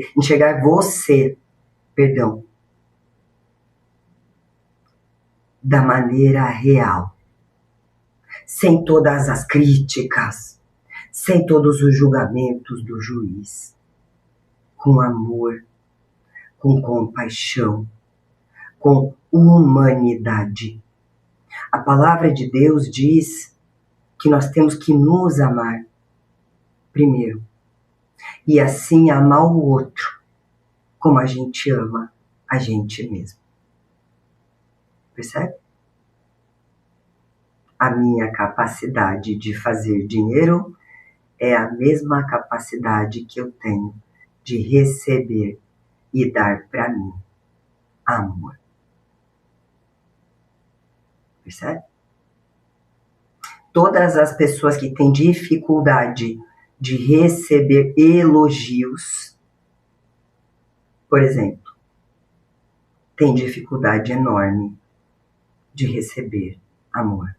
da maneira real, sem todas as críticas, sem todos os julgamentos do juiz, com amor, com compaixão, com humanidade. A palavra de Deus diz que nós temos que nos amar primeiro, e assim amar o outro como a gente ama a gente mesmo. Percebe? A minha capacidade de fazer dinheiro é a mesma capacidade que eu tenho de receber e dar para mim amor. Percebe? Todas as pessoas que têm dificuldade de receber elogios, por exemplo, têm dificuldade enorme de receber amor.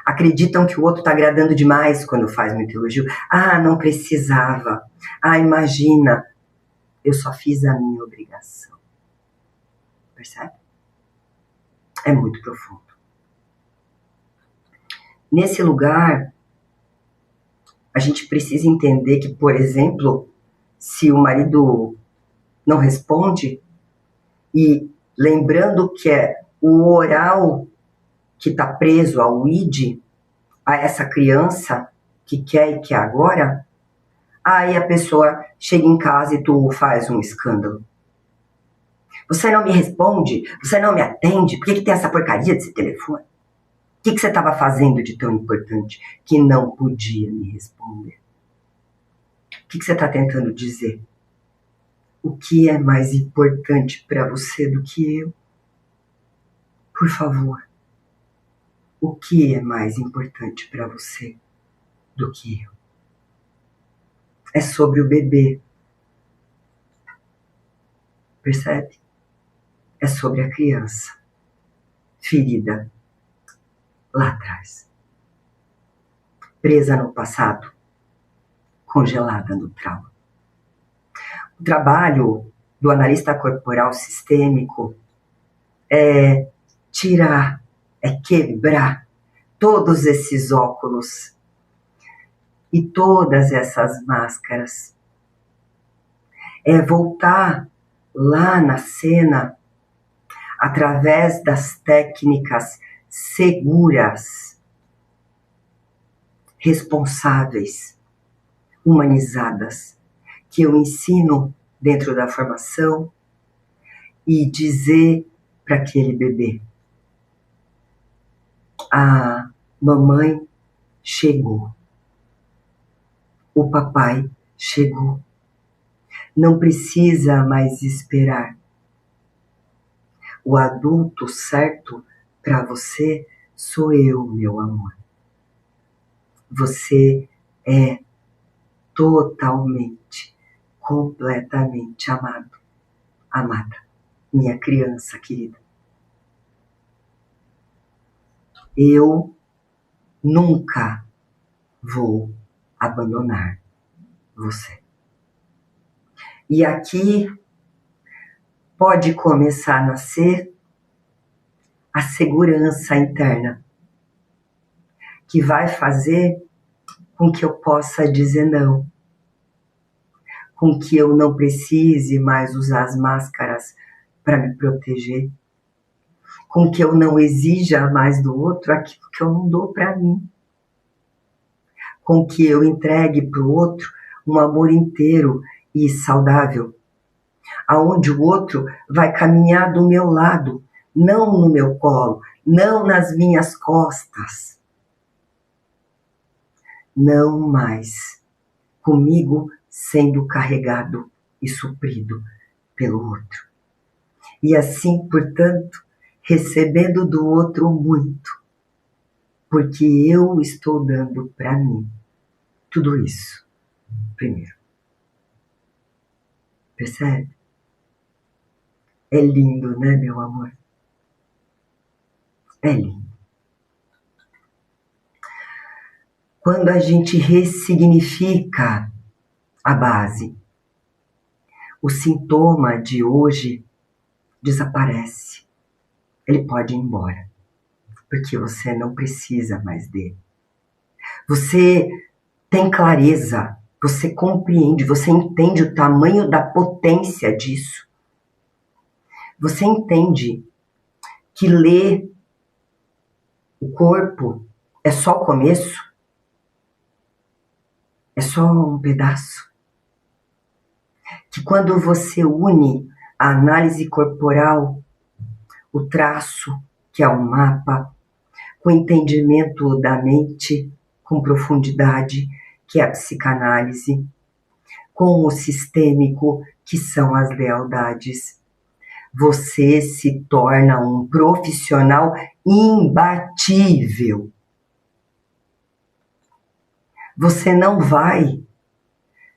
Acreditam que o outro está agradando demais quando faz muito elogio. Ah, não precisava. Ah, imagina, eu só fiz a minha obrigação. Percebe? É muito profundo. Nesse lugar, a gente precisa entender que, por exemplo, se o marido não responde, e lembrando que é o oral que está preso ao id, a essa criança que quer e quer agora, aí a pessoa chega em casa e tu faz um escândalo. Você não me responde, você não me atende, por que tem essa porcaria desse telefone? O que você estava fazendo de tão importante que não podia me responder? O que você está tentando dizer? O que é mais importante para você do que eu? Por favor, o que é mais importante para você do que eu? É sobre o bebê. Percebe? É sobre a criança ferida lá atrás, presa no passado, congelada no trauma. O trabalho do analista corporal sistêmico é tirar, é quebrar todos esses óculos e todas essas máscaras. É voltar lá na cena através das técnicas seguras, responsáveis, humanizadas, que eu ensino dentro da formação e dizer para aquele bebê: a mamãe chegou, o papai chegou, não precisa mais esperar. O adulto certo para você sou eu, meu amor. Você é totalmente, completamente amado, amada, minha criança querida. Eu nunca vou abandonar você. E aqui pode começar a nascer a segurança interna, que vai fazer com que eu possa dizer não, com que eu não precise mais usar as máscaras para me proteger, com que eu não exija mais do outro aquilo que eu não dou para mim, com que eu entregue para o outro um amor inteiro e saudável, aonde o outro vai caminhar do meu lado, não no meu colo, não nas minhas costas. Não mais comigo sendo carregado e suprido pelo outro. E assim, portanto, recebendo do outro muito, porque eu estou dando para mim tudo isso primeiro. Percebe? É lindo, né, meu amor? É lindo. Quando a gente ressignifica a base, o sintoma de hoje desaparece. Ele pode ir embora, porque você não precisa mais dele. Você tem clareza, você compreende, você entende o tamanho da potência disso. Você entende que ler o corpo é só o começo? É só um pedaço? Que quando você une a análise corporal, o traço, que é um mapa, com o entendimento da mente, com profundidade, que é a psicanálise, com o sistêmico, que são as lealdades, você se torna um profissional imbatível. Você não vai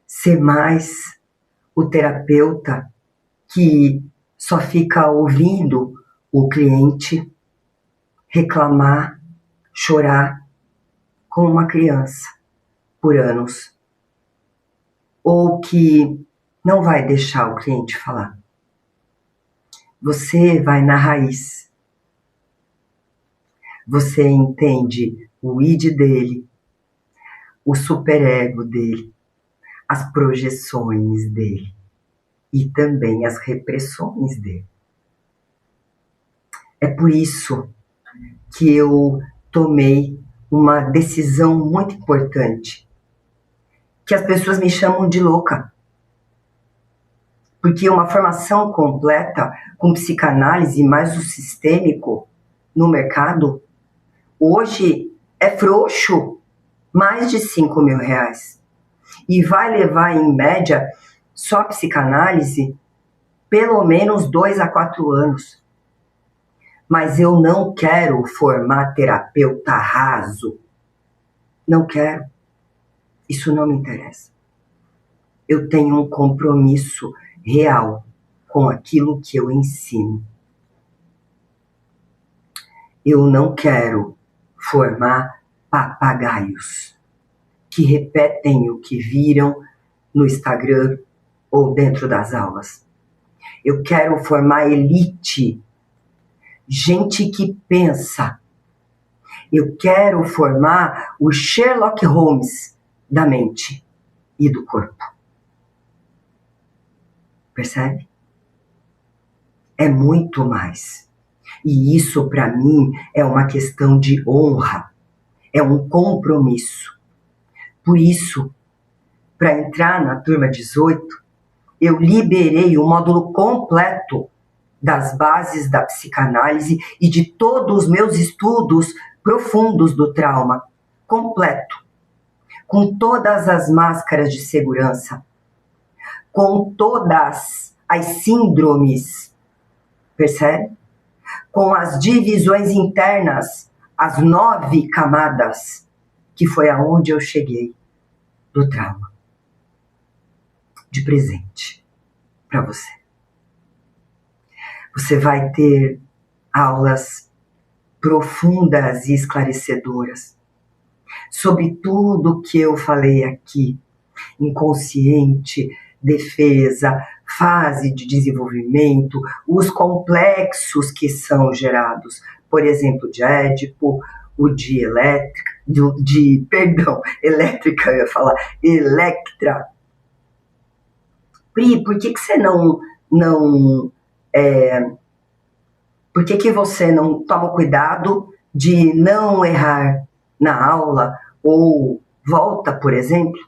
ser mais o terapeuta que só fica ouvindo o cliente reclamar, chorar como uma criança por anos, ou que não vai deixar o cliente falar. Você vai na raiz. Você entende o id dele, o superego dele, as projeções dele e também as repressões dele. É por isso que eu tomei uma decisão muito importante, que as pessoas me chamam de louca. Porque uma formação completa com psicanálise mais o sistêmico no mercado, Hoje é frouxo, mais de R$ 5.000. E vai levar, em média, só a psicanálise, pelo menos 2 a 4 anos. Mas eu não quero formar terapeuta raso. Não quero. Isso não me interessa. Eu tenho um compromisso real com aquilo que eu ensino. Eu não quero formar papagaios que repetem o que viram no Instagram ou dentro das aulas. Eu quero formar elite, gente que pensa. Eu quero formar o Sherlock Holmes da mente e do corpo. Percebe? É muito mais. E isso, para mim, é uma questão de honra. É um compromisso. Por isso, para entrar na turma 18, eu liberei o módulo completo das bases da psicanálise e de todos os meus estudos profundos do trauma. Completo. Com todas as máscaras de segurança. Com todas as síndromes. Percebe? Com as divisões internas, as 9 camadas, que foi aonde eu cheguei do trauma. De presente para você. Você vai ter aulas profundas e esclarecedoras sobre tudo que eu falei aqui: inconsciente, defesa, fase de desenvolvimento, os complexos que são gerados, por exemplo, de Édipo, o de elétrica, eu ia falar, Electra. Pri, por que você por que você não toma cuidado de não errar na aula ou volta, por exemplo,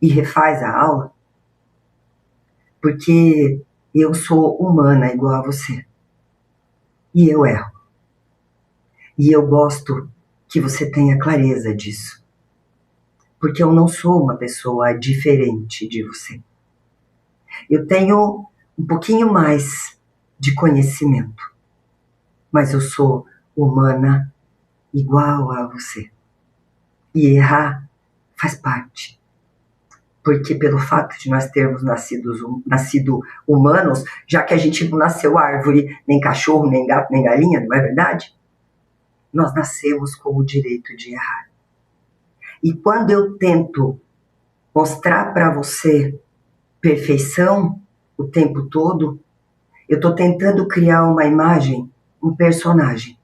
e refaz a aula? Porque eu sou humana igual a você. E eu erro. E eu gosto que você tenha clareza disso. Porque eu não sou uma pessoa diferente de você. Eu tenho um pouquinho mais de conhecimento. Mas eu sou humana igual a você. E errar faz parte. Porque pelo fato de nós termos nascido humanos, já que a gente não nasceu árvore, nem cachorro, nem gato, nem galinha, não é verdade? Nós nascemos com o direito de errar. E quando eu tento mostrar para você perfeição o tempo todo, eu estou tentando criar uma imagem, um personagem,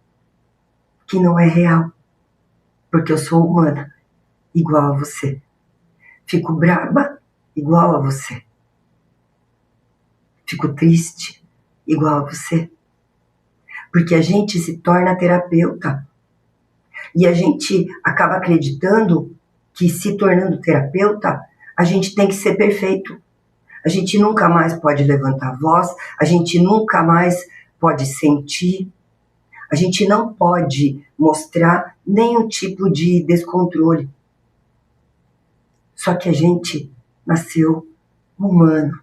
que não é real. Porque eu sou humana, igual a você. Fico braba, igual a você. Fico triste, igual a você. Porque a gente se torna terapeuta. E a gente acaba acreditando que, se tornando terapeuta, a gente tem que ser perfeito. A gente nunca mais pode levantar a voz, a gente nunca mais pode sentir, a gente não pode mostrar nenhum tipo de descontrole. Só que a gente nasceu humano,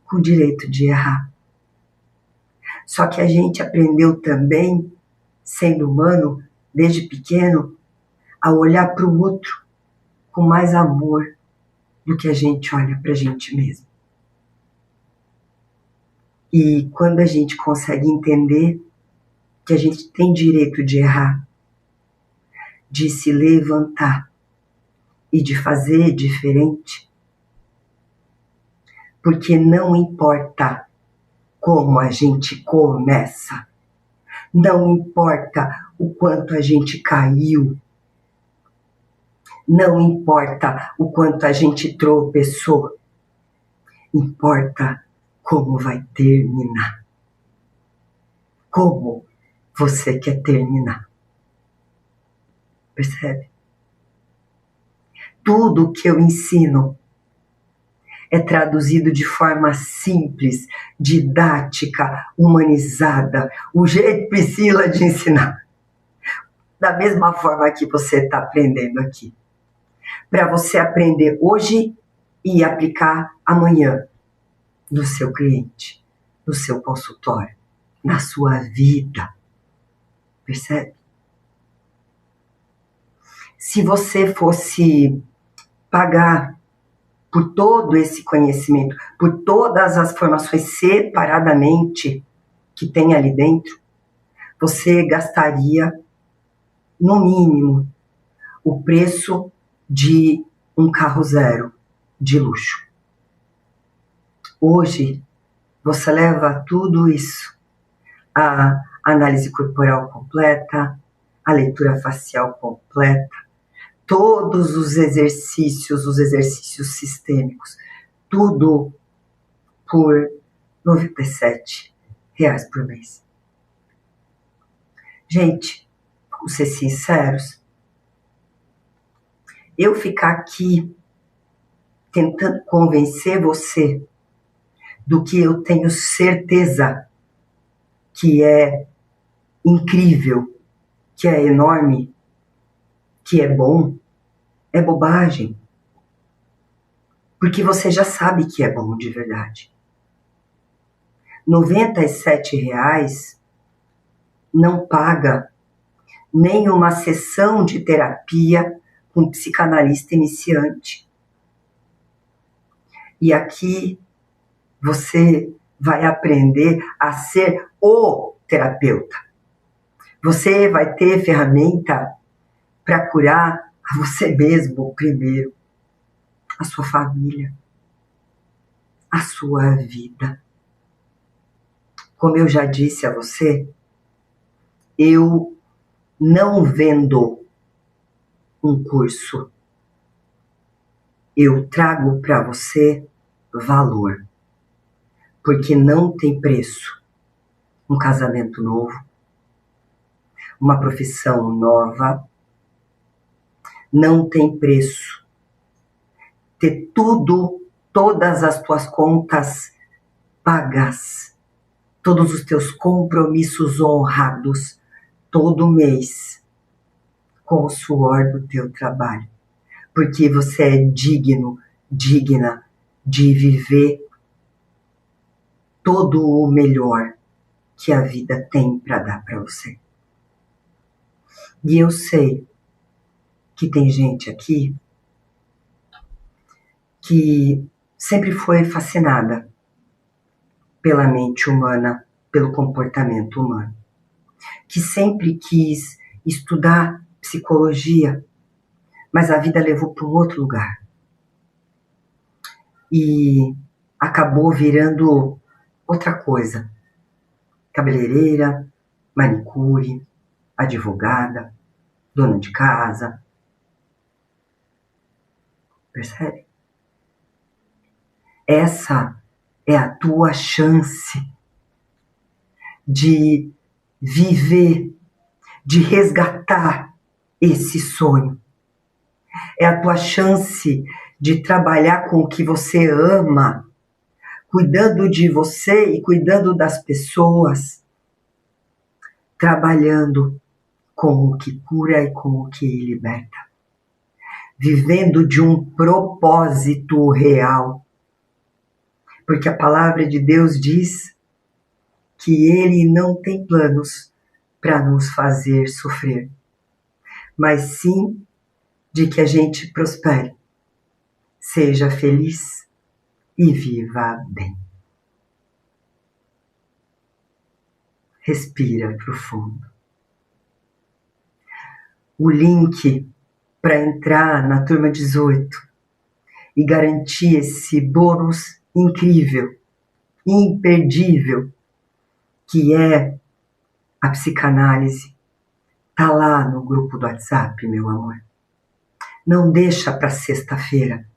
com o direito de errar. Só que a gente aprendeu também, sendo humano, desde pequeno, a olhar para o outro com mais amor do que a gente olha para a gente mesmo. E quando a gente consegue entender que a gente tem direito de errar, de se levantar e de fazer diferente, porque não importa como a gente começa, não importa o quanto a gente caiu, não importa o quanto a gente tropeçou, importa como vai terminar. Como você quer terminar. Percebe? Tudo que eu ensino é traduzido de forma simples, didática, humanizada, o jeito Priscila de ensinar. da mesma forma que você está aprendendo aqui. Para você aprender hoje e aplicar amanhã no seu cliente, no seu consultório, na sua vida. Percebe? Se você fosse pagar por todo esse conhecimento, por todas as formações separadamente que tem ali dentro, você gastaria, no mínimo, o preço de um carro zero de luxo. Hoje, você leva tudo isso, a análise corporal completa, a leitura facial completa, todos os exercícios sistêmicos, tudo por R$ 97 por mês. Gente, vamos ser sinceros, eu ficar aqui tentando convencer você do que eu tenho certeza que é incrível, que é enorme, que é bom, é bobagem. Porque você já sabe que é bom de verdade. R$ 97 não paga nem uma sessão de terapia com um psicanalista iniciante. E aqui você vai aprender a ser o terapeuta. Você vai ter ferramenta para curar a você mesmo primeiro, a sua família, a sua vida. Como eu já disse a você, eu não vendo um curso. Eu trago para você valor. Porque não tem preço um casamento novo, uma profissão nova. Não tem preço ter tudo, todas as tuas contas pagas, todos os teus compromissos honrados, todo mês, com o suor do teu trabalho. Porque você é digno, digna de viver todo o melhor que a vida tem para dar para você. E eu sei que tem gente aqui que sempre foi fascinada pela mente humana, pelo comportamento humano, que sempre quis estudar psicologia, mas a vida levou para um outro lugar. E acabou virando outra coisa. Cabeleireira, manicure, advogada, dona de casa. Percebe? Essa é a tua chance de viver, de resgatar esse sonho. É a tua chance de trabalhar com o que você ama, cuidando de você e cuidando das pessoas, trabalhando com o que cura e com o que liberta, vivendo de um propósito real. Porque a palavra de Deus diz que Ele não tem planos para nos fazer sofrer, mas sim de que a gente prospere, seja feliz e viva bem. Respira profundo. O link para entrar na turma 18 e garantir esse bônus incrível, imperdível, que é a psicanálise, tá lá no grupo do WhatsApp, meu amor. Não deixa para sexta-feira,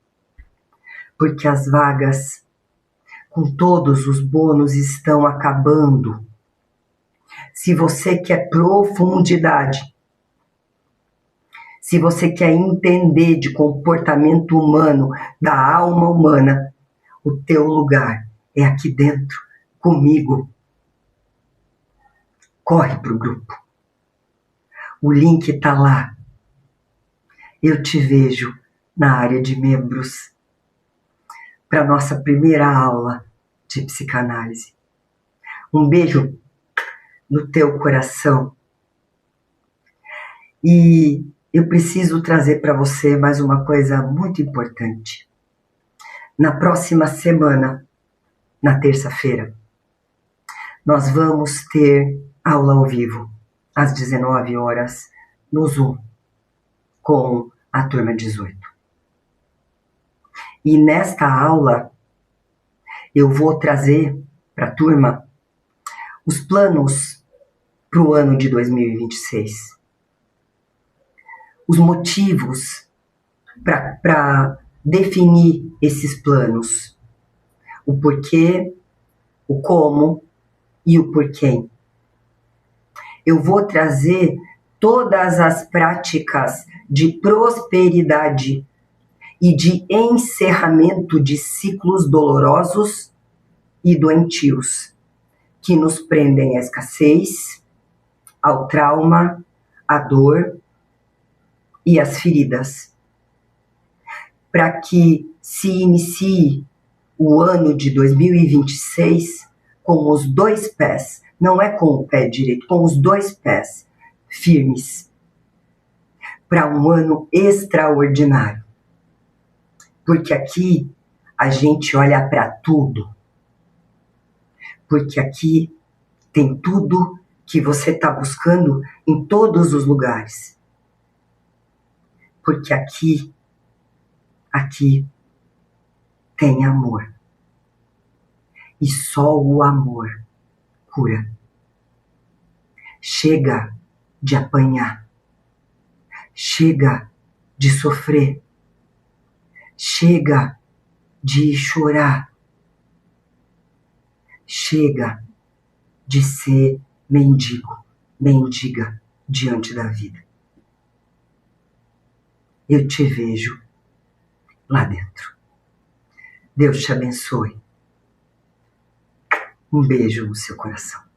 porque as vagas com todos os bônus estão acabando. Se você quer profundidade, se você quer entender de comportamento humano, da alma humana, o teu lugar é aqui dentro, comigo. Corre pro grupo. O link está lá. Eu te vejo na área de membros para nossa primeira aula de psicanálise. Um beijo no teu coração. E eu preciso trazer para você mais uma coisa muito importante. Na próxima semana, na terça-feira, nós vamos ter aula ao vivo, às 19 horas, no Zoom, com a turma 18. E nesta aula, eu vou trazer para a turma os planos para o ano de 2026. Os motivos para definir esses planos. O porquê, o como e o porquê. Eu vou trazer todas as práticas de prosperidade e de encerramento de ciclos dolorosos e doentios que nos prendem à escassez, ao trauma, à dor e às feridas. Para que se inicie o ano de 2026 com os 2 pés, não é com o pé direito, com os 2 pés firmes, para um ano extraordinário. Porque aqui a gente olha para tudo. Porque aqui tem tudo que você está buscando em todos os lugares. Porque aqui tem amor. E só o amor cura. Chega de apanhar. Chega de sofrer. Chega de chorar. Chega de ser mendigo, mendiga diante da vida. Eu te vejo lá dentro. Deus te abençoe. Um beijo no seu coração.